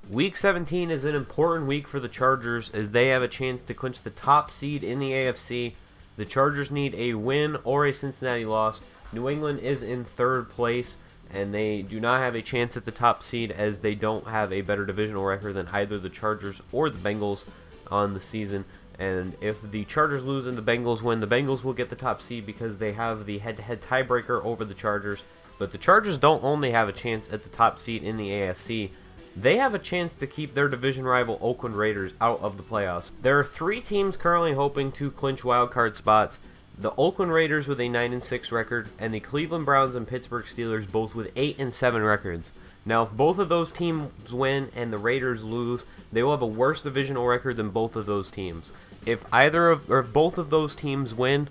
Week 17 is an important week for the Chargers as they have a chance to clinch the top seed in the AFC. The Chargers need a win or a Cincinnati loss. New England is in third place, and they do not have a chance at the top seed as they don't have a better divisional record than either the Chargers or the Bengals on the season. And if the Chargers lose and the Bengals win, the Bengals will get the top seed because they have the head-to-head tiebreaker over the Chargers. But the Chargers don't only have a chance at the top seed in the AFC. They have a chance to keep their division rival Oakland Raiders out of the playoffs. There are three teams currently hoping to clinch wildcard spots. The Oakland Raiders with a 9-6 record, and the Cleveland Browns and Pittsburgh Steelers both with 8-7 records. Now, if both of those teams win and the Raiders lose, they will have a worse divisional record than both of those teams. If both of those teams win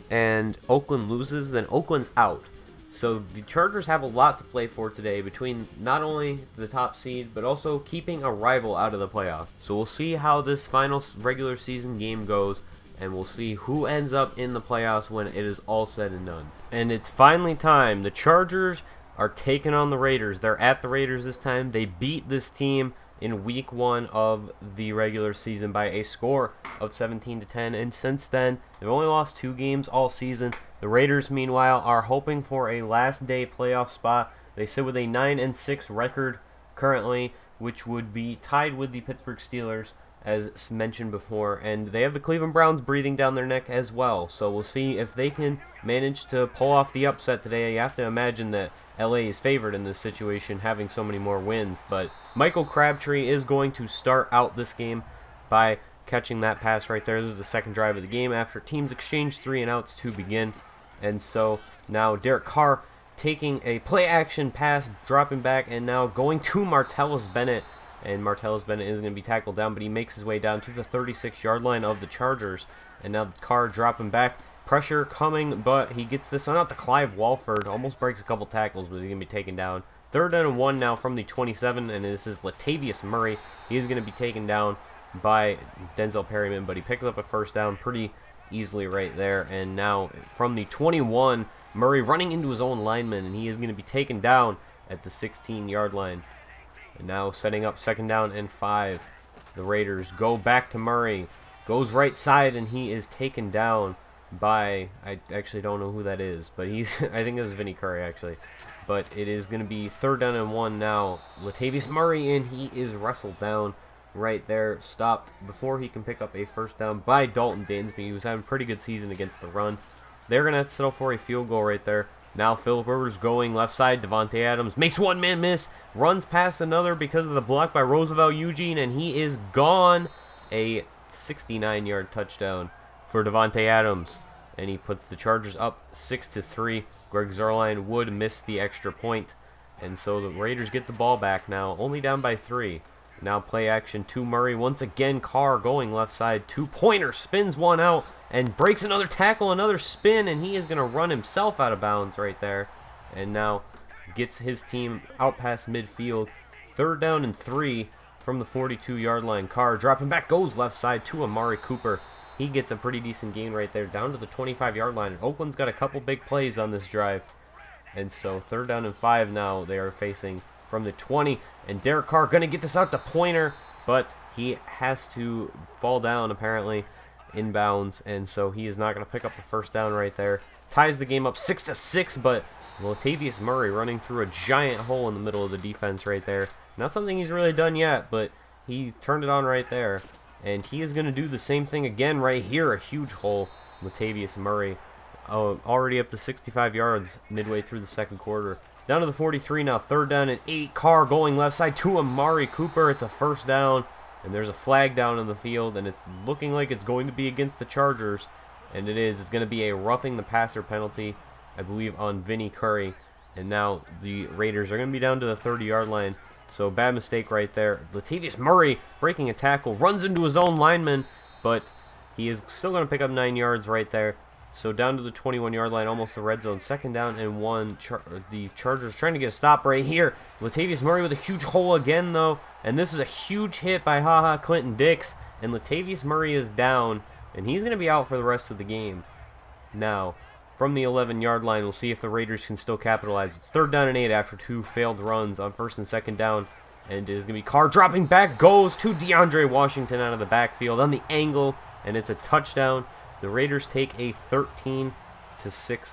and Oakland loses, then Oakland's out. So the Chargers have a lot to play for today between not only the top seed, but also keeping a rival out of the playoffs. So we'll see how this final regular season game goes, and we'll see who ends up in the playoffs when it is all said and done. And it's finally time. The Chargers are taking on the Raiders. They're at the Raiders this time. They beat this team in week 1 of the regular season by a score of 17-10, and since then they've only lost 2 games all season. The Raiders, meanwhile, are hoping for a last day playoff spot. They sit with a 9-6 record currently, which would be tied with the Pittsburgh Steelers, as mentioned before, and they have the Cleveland Browns breathing down their neck as well. So we'll see if they can manage to pull off the upset today. You have to imagine that LA is favored in this situation, having so many more wins, but Michael Crabtree is going to start out this game by catching that pass right there. This is the second drive of the game after teams exchange 3 and outs to begin. And so now Derek Carr taking a play action pass, dropping back, and now going to Martellus Bennett. And Martellus Bennett is going to be tackled down, but he makes his way down to the 36-yard line of the Chargers. And now Carr dropping back. Pressure coming, but he gets this one out to Clive Walford. Almost breaks a couple tackles, but he's going to be taken down. 3rd and 1 now from the 27, and this is Latavius Murray. He is going to be taken down by Denzel Perryman, but he picks up a first down pretty easily right there. And now from the 21, Murray running into his own lineman, and he is going to be taken down at the 16-yard line. And now setting up 2nd down and 5. The Raiders go back to Murray. Goes right side, and he is taken down by, I actually don't know who that is, but he's, I think it was Vinny Curry actually. But it is going to be 3rd down and 1 now. Latavius Murray, and he is wrestled down right there, stopped before he can pick up a first down by Dalton Dansby, who's having a pretty good season against the run. They're going to have to settle for a field goal right there. Now Phillip Rivers going left side. Devontae Adams makes one man miss, runs past another because of the block by Roosevelt Eugene, and he is gone. A 69-yard touchdown for Devontae Adams, and he puts the Chargers up 6-3. Greg Zuerlein would miss the extra point, and so the Raiders get the ball back now, only down by 3. Now play action to Murray. Once again, Carr going left side. 2-pointer, spins one out, and breaks another tackle, another spin, and he is going to run himself out of bounds right there. And now gets his team out past midfield. 3rd down and 3 from the 42-yard line. Carr dropping back, goes left side to Amari Cooper. He gets a pretty decent gain right there, down to the 25-yard line. And Oakland's got a couple big plays on this drive. And so 3rd down and 5 now they are facing from the 20. And Derek Carr going to get this out to Pointer, but he has to fall down apparently inbounds. And so he is not going to pick up the first down right there. Ties the game up 6-6, but Latavius Murray running through a giant hole in the middle of the defense right there. Not something he's really done yet, but he turned it on right there. And he is going to do the same thing again right here. A huge hole. Latavius Murray already up to 65 yards midway through the second quarter. Down to the 43 now. 3rd down and 8. Carr going left side to Amari Cooper. It's a first down. And there's a flag down in the field. And it's looking like it's going to be against the Chargers. And it is. It's going to be a roughing the passer penalty, I believe, on Vinny Curry. And now the Raiders are going to be down to the 30-yard line. So bad mistake right there. Latavius Murray breaking a tackle, runs into his own lineman, but he is still going to pick up 9 yards right there. So down to the 21-yard line, almost the red zone. 2nd down and 1. The Chargers trying to get a stop right here. Latavius Murray with a huge hole again, though. And this is a huge hit by HaHa Clinton Dix. And Latavius Murray is down, and he's going to be out for the rest of the game. Now, from the 11-yard line, we'll see if the Raiders can still capitalize. It's 3rd down and 8 after 2 failed runs on 1st and 2nd down. And it is going to be Carr dropping back, goes to DeAndre Washington out of the backfield on the angle, and it's a touchdown. The Raiders take a 13-6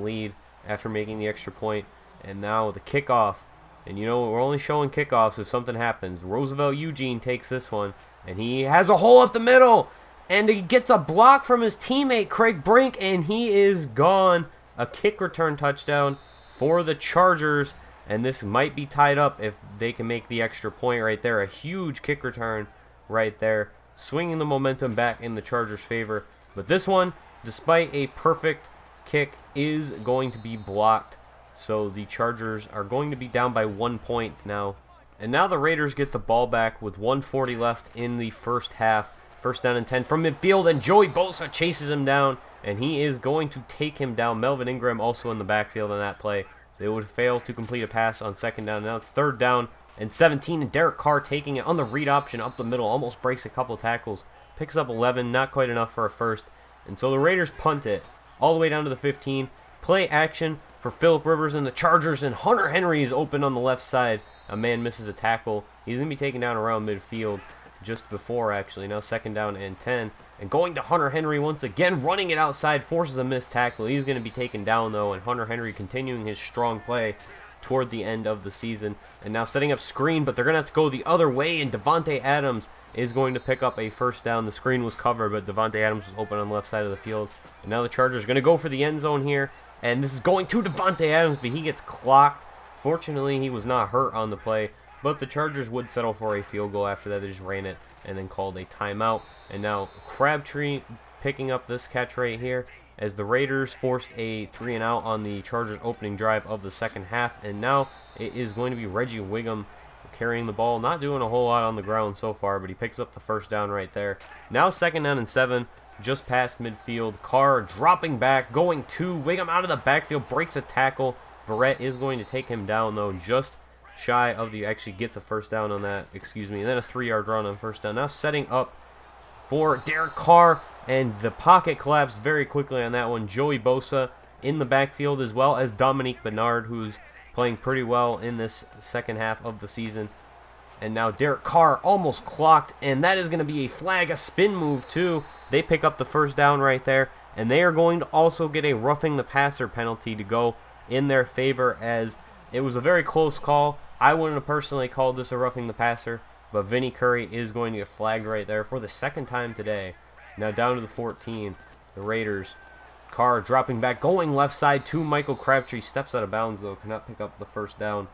lead after making the extra point. And now the kickoff. And you know, we're only showing kickoffs if something happens. Roosevelt Eugene takes this one, and he has a hole up the middle. And he gets a block from his teammate, Craig Brink, and he is gone. A kick return touchdown for the Chargers. And this might be tied up if they can make the extra point right there. A huge kick return right there, swinging the momentum back in the Chargers' favor. But this one, despite a perfect kick, is going to be blocked. So the Chargers are going to be down by 1 point now. And now the Raiders get the ball back with 1:40 left in the first half. First down and 10 from midfield, and Joey Bosa chases him down, and he is going to take him down. Melvin Ingram also in the backfield on that play. They would fail to complete a pass on second down. Now it's third down and 17, and Derek Carr taking it on the read option up the middle. Almost breaks a couple tackles. Picks up 11, not quite enough for a first. And so the Raiders punt it all the way down to the 15. Play action for Phillip Rivers and the Chargers, and Hunter Henry is open on the left side. A man misses a tackle. He's going to be taken down around midfield just before, actually. Now second down and 10. And going to Hunter Henry once again, running it outside, forces a missed tackle. He's going to be taken down, though, and Hunter Henry continuing his strong play toward the end of the season. And now setting up screen, but they're going to have to go the other way, and Davante Adams is going to pick up a first down. The screen was covered, but Davante Adams was open on the left side of the field. And now the Chargers are going to go for the end zone here, and this is going to Davante Adams, but he gets clocked. Fortunately, he was not hurt on the play, but the Chargers would settle for a field goal after that. They just ran it and then called a timeout. And now Crabtree picking up this catch right here as the Raiders forced a 3-and-out on the Chargers opening drive of the second half. And now it is going to be Reggie Wiggum carrying the ball, not doing a whole lot on the ground so far, but he picks up the first down right there. Now second down and 7, just past midfield. Carr dropping back, going to Wiggum out of the backfield, breaks a tackle. Verrett is going to take him down, though, just shy of the, actually gets a first down on that, excuse me, and then a 3-yard run on first down. Now setting up for Derek Carr, and the pocket collapsed very quickly on that one. Joey Bosa in the backfield, as well as Dominique Bernard, who's playing pretty well in this second half of the season. And now Derek Carr almost clocked, and that is going to be a flag, a spin move too. They pick up the first down right there, and they are going to also get a roughing the passer penalty to go in their favor, as it was a very close call. I wouldn't have personally called this a roughing the passer, but Vinny Curry is going to get flagged right there for the second time today. Now down to the 14, the Raiders. Carr dropping back, going left side to Michael Crabtree. Steps out of bounds, though, cannot pick up the first down.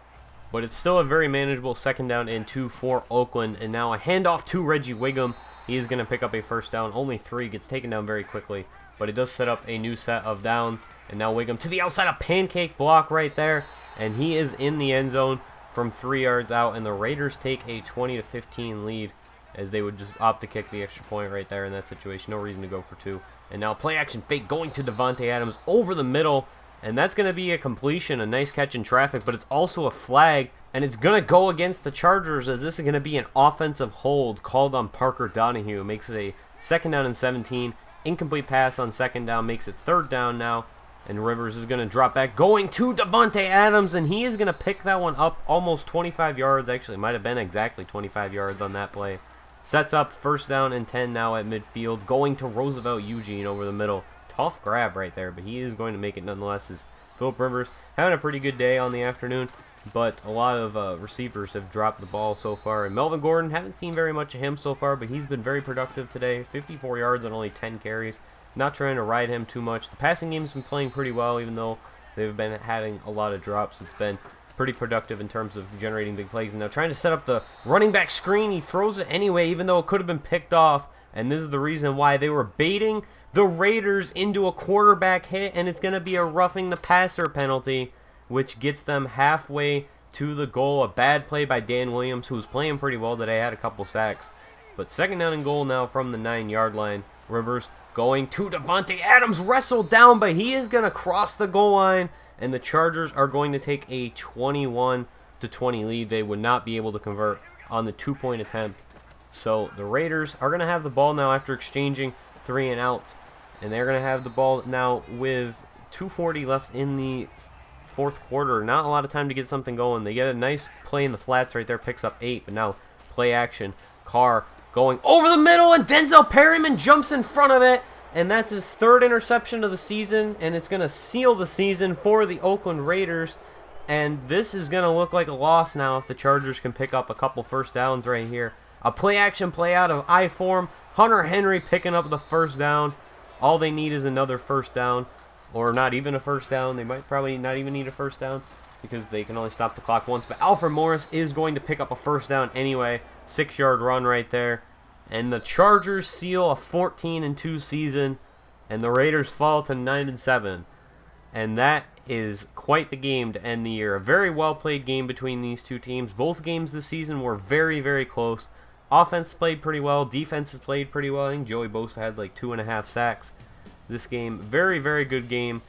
But it's still a very manageable second down and 2 for Oakland. And now a handoff to Reggie Wiggum. He is going to pick up a first down. Only 3, gets taken down very quickly. But it does set up a new set of downs. And now Wiggum to the outside, a pancake block right there. And he is in the end zone from 3 yards out. And the Raiders take a 20-15 lead, as they would just opt to kick the extra point right there in that situation. No reason to go for 2. And now play action fake going to Davante Adams over the middle. And that's going to be a completion, a nice catch in traffic. But it's also a flag. And it's going to go against the Chargers, as this is going to be an offensive hold called on Parker Donahue. It makes it a second down and 17. Incomplete pass on second down makes it third down now. And Rivers is going to drop back, going to Davante Adams, and he is going to pick that one up almost 25 yards. Actually, it might have been exactly 25 yards on that play. Sets up first down and 10 now at midfield, going to Roosevelt Eugene over the middle. Tough grab right there, but he is going to make it nonetheless, as Phillip Rivers having a pretty good day on the afternoon, but a lot of receivers have dropped the ball so far. And Melvin Gordon, haven't seen very much of him so far, but he's been very productive today. 54 yards on only 10 carries. Not trying to ride him too much. The passing game's been playing pretty well, even though they've been having a lot of drops. It's been pretty productive in terms of generating big plays. And now trying to set up the running back screen. He throws it anyway, even though it could have been picked off. And this is the reason why they were baiting the Raiders into a quarterback hit, and it's going to be a roughing the passer penalty, which gets them halfway to the goal. A bad play by Dan Williams, who was playing pretty well today, had a couple sacks. But second down and goal now from the 9-yard line. Rivers going to Davante Adams, wrestled down, but he is going to cross the goal line, and the Chargers are going to take a 21-20 lead. They would not be able to convert on the 2-point attempt. So the Raiders are going to have the ball now after exchanging 3-and-outs, and they're going to have the ball now with 2:40 left in the fourth quarter. Not a lot of time to get something going. They get a nice play in the flats right there, picks up 8, but now play action. Carr going over the middle, and Denzel Perryman jumps in front of it, and that's his 3rd interception of the season, and it's going to seal the season for the Oakland Raiders. And this is going to look like a loss now if the Chargers can pick up a couple first downs right here. A play action play out of I form. Hunter Henry picking up the first down. All they need is another first down, or not even a first down. They might probably not even need a first down because they can only stop the clock once. But Alfred Morris is going to pick up a first down anyway. 6-yard run right there. And the Chargers seal a 14-2 season, and the Raiders fall to 9-7. And that is quite the game to end the year. A very well-played game between these two teams. Both games this season were very, very close. Offense played pretty well. Defense has played pretty well. I think Joey Bosa had like 2.5 sacks this game. Very, very good game.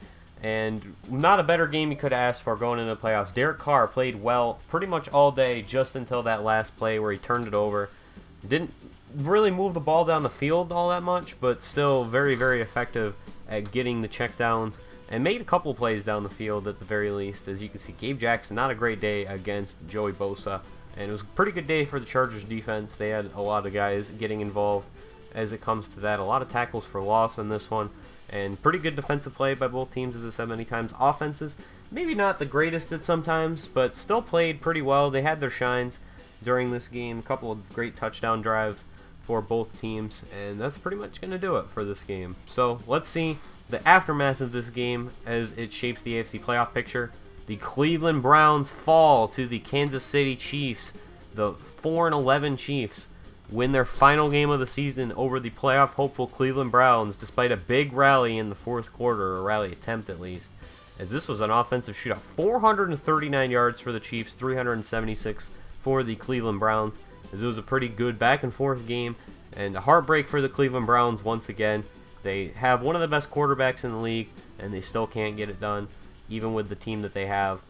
And not a better game you could ask for going into the playoffs. Derek Carr played well pretty much all day just until that last play where he turned it over. Didn't really move the ball down the field all that much, but still very, very effective at getting the checkdowns. And made a couple plays down the field at the very least. As you can see, Gabe Jackson, not a great day against Joey Bosa. And it was a pretty good day for the Chargers defense. They had a lot of guys getting involved as it comes to that. A lot of tackles for loss in this one. And pretty good defensive play by both teams, as I said many times. Offenses, maybe not the greatest at sometimes, but still played pretty well. They had their shines during this game. A couple of great touchdown drives for both teams. And that's pretty much going to do it for this game. So let's see the aftermath of this game as it shapes the AFC playoff picture. The Cleveland Browns fall to the Kansas City Chiefs. The 4-11 Chiefs win their final game of the season over the playoff hopeful Cleveland Browns, despite a big rally in the fourth quarter, or rally attempt at least, as this was an offensive shootout. 439 yards for the Chiefs, 376 for the Cleveland Browns, as it was a pretty good back and forth game, and a heartbreak for the Cleveland Browns once again. They have one of the best quarterbacks in the league, and they still can't get it done, even with the team that they have.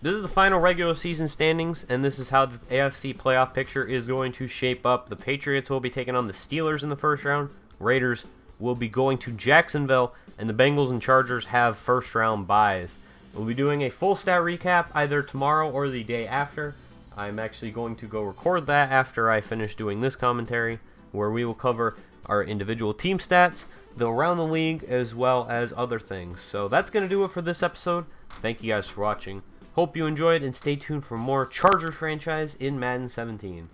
This is the final regular season standings, and this is how the AFC playoff picture is going to shape up. The Patriots will be taking on the Steelers in the first round. Raiders will be going to Jacksonville, and the Bengals and Chargers have first round byes. We'll be doing a full stat recap either tomorrow or the day after. I'm actually going to go record that after I finish doing this commentary, where we will cover our individual team stats, the around the league, as well as other things. So that's going to do it for this episode. Thank you guys for watching. Hope you enjoyed, and stay tuned for more Chargers franchise in Madden 17.